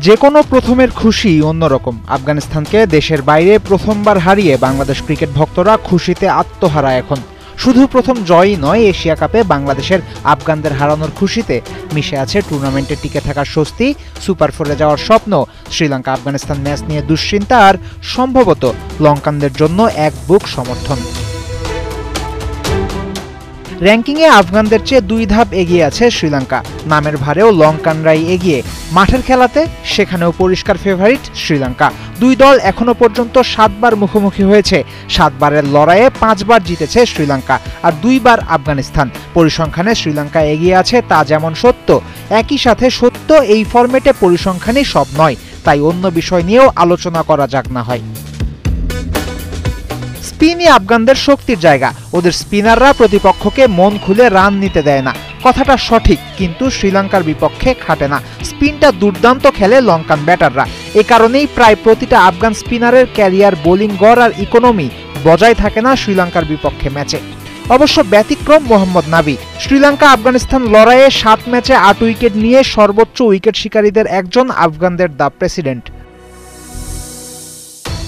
যে কোনো প্রথমের খুশি অন্যরকম। আফগানিস্তানকে দেশের বাইরে প্রথমবার হারিয়ে বাংলাদেশ ক্রিকেট ভক্তরা খুশিতে আত্মহারা এখন। শুধু প্রথম জয়ই নয়, এশিয়া কাপে বাংলাদেশের আফগানদের হারানোর খুশিতে মিশে আছে টুর্নামেন্টে টিকে থাকার স্বস্তি, সুপার ফোরে যাওয়ার স্বপ্ন, শ্রীলঙ্কা আফগানিস্তান ম্যাচ নিয়ে দুশ্চিন্তা আর সম্ভবত লঙ্কানদের জন্য এক বুক সমর্থন। র্যাঙ্কিংয়ে আফগানদের চেয়ে 2 ধাপ এগিয়ে আছে শ্রীলঙ্কা। নামের ভারেও লঙ্কানরাই এগিয়ে। মাঠের খেলাতে সেখানেও পরিষ্কার ফেভারিট শ্রীলঙ্কা। 2 দল এখনো পর্যন্ত 7 বার মুখোমুখি হয়েছে। 7 বারের লড়াইয়ে 5 বার জিতেছে শ্রীলঙ্কা আর 2 বার আফগানিস্তান। পরিসংখ্যানে শ্রীলঙ্কা এগিয়ে আছে তা যেমন সত্য, একই সাথে সত্য এই ফরম্যাটে পরিসংখ্যানই সব নয়। তাই অন্য বিষয় নিয়েও আলোচনা করা যাক না হয়। স্পিনই আফগানদের শক্তির জায়গা। ওদের স্পিনাররা প্রতিপক্ষকে মন খুলে রান নিতে দেয় না, কথাটা সঠিক, কিন্তু শ্রীলঙ্কার বিপক্ষে খাটে না। স্পিনটা দুর্দান্ত খেলে লঙ্কান ব্যাটাররা। এ কারণেই প্রায় প্রতিটা আফগান স্পিনারের ক্যারিয়ার, বোলিং গড় আর ইকোনমি বজায় থাকে না শ্রীলঙ্কার বিপক্ষে ম্যাচে। অবশ্য ব্যতিক্রম মোহাম্মদ নাবি। শ্রীলঙ্কা আফগানিস্তান লড়াইয়ে 7 ম্যাচে 8 উইকেট নিয়ে সর্বোচ্চ উইকেট শিকারীদের একজন, আফগানদের দ্য প্রেসিডেন্ট।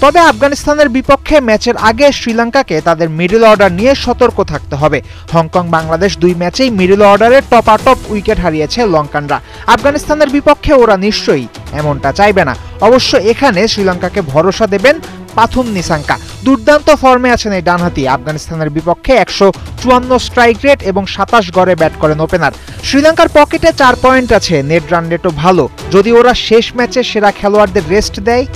তবে আফগানিস্তানের বিপক্ষে ম্যাচের আগে শ্রীলঙ্কাকে তাদের মিডল অর্ডার নিয়ে সতর্ক থাকতে হবে। হংকং বাংলাদেশ 2 ম্যাচেই মিডল অর্ডারে টপাটপ উইকেট হারিয়েছে লঙ্কানরা। আফগানিস্তানের বিপক্ষে ওরা নিশ্চয়ই এমনটা চাইবে না। অবশ্য এখানে শ্রীলঙ্কাকে ভরসা দেবেন পাথুম নিসাঙ্কা। দুর্দান্ত ফর্মে আছেন এই ডানহাতি। আফগানিস্তানের বিপক্ষে 154 স্ট্রাইক রেট এবং 27 গড়ে ব্যাট করেন ওপেনার। শ্রীলঙ্কার পকেটে 4 পয়েন্ট আছে, নেট রান রেটও ভালো। যদি ওরা শেষ ম্যাচে সেরা খেলোয়াড়দের রেস্ট দেয়।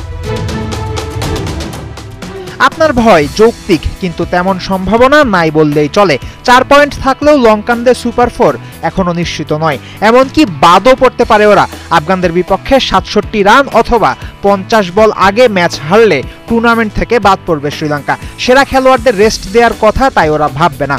আপনার ভয় যৌক্তিক, কিন্তু তেমন সম্ভাবনা নাই বললেই চলে। 4 পয়েন্ট থাকলেও লঙ্কানদের সুপার 4 এখনো নিশ্চিত নয়, এমনকি বাদও পড়তে পারে ওরা। আফগানদের বিপক্ষে 67 রান অথবা 50 বল আগে ম্যাচ হারলে টুর্নামেন্ট থেকে বাদ পড়বে শ্রীলঙ্কা। সেরা খেলোয়াড়দের রেস্ট দেওয়ার কথা, তাই ওরা ভাববে না।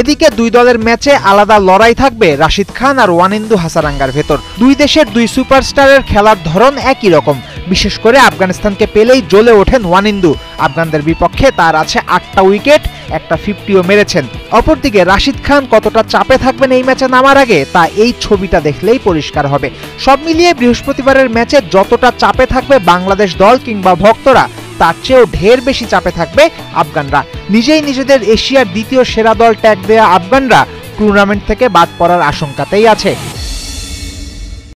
এদিকে 2 দলের ম্যাচে আলাদা লড়াই থাকবে রাশিদ খান আর ওয়ানিন্দু হাসারাঙ্গার ভেতর। 2 দেশের 2 সুপারস্টারের খেলার ধরন একই রকম। বিশেষ করে আফগানিস্তানকে পেলেই জ্বলে ওঠেন ওয়ানিন্দু। আফগানদের বিপক্ষে তার আছে 8টা উইকেট, একটা 50ও মেরেছেন। অপরদিকে রাশিদ খান কতটা চাপে থাকবেন এই ম্যাচে নামার আগে, তা এই ছবিটা দেখলেই পরিষ্কার হবে। সব মিলিয়ে বৃহস্পতিবারের ম্যাচে যতটা চাপে থাকবে বাংলাদেশ দল কিংবা ভক্তরা, তার চেয়েও ঢের বেশি চাপে থাকবে আফগানরা। নিজেই নিজেদের এশিয়ার দ্বিতীয় সেরা দল ট্যাগ দেয়া আফগানরা টুর্নামেন্ট থেকে বাদ পড়ার আশঙ্কাতেই আছে।